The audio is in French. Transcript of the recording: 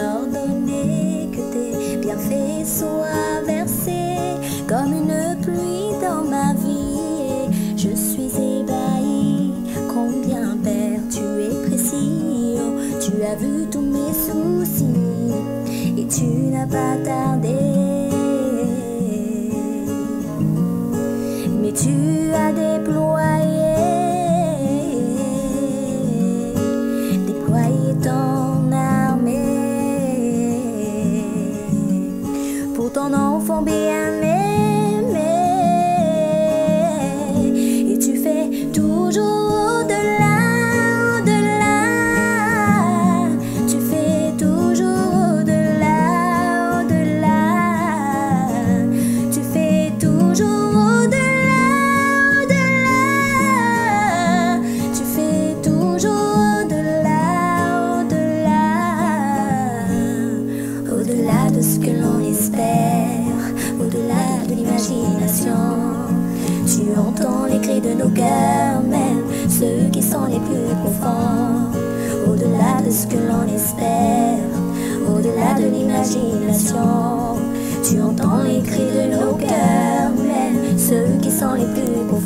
as ordonné que tes bienfaits soient versés comme une pluie dans ma vie. Et je suis ébahie, combien Père tu es précis. Oh, tu as vu tous mes soucis et tu n'as pas tardé. Mais tu as déployé ton armée pour ton enfant bien-aimé. Et tu fais toujours au-delà, au-delà. Tu fais toujours au-delà, au-delà. Tu fais toujours au-delà, au-delà. Tu fais toujours au-delà, au-delà. Au-delà de ce que l'on espère, au-delà de l'imagination. Tu entends les cris de nos cœurs, même ceux qui sont les plus profonds. Au-delà de ce que l'on espère, au-delà de l'imagination. Tu entends les cris de nos cœurs, même ceux qui sont les plus profonds.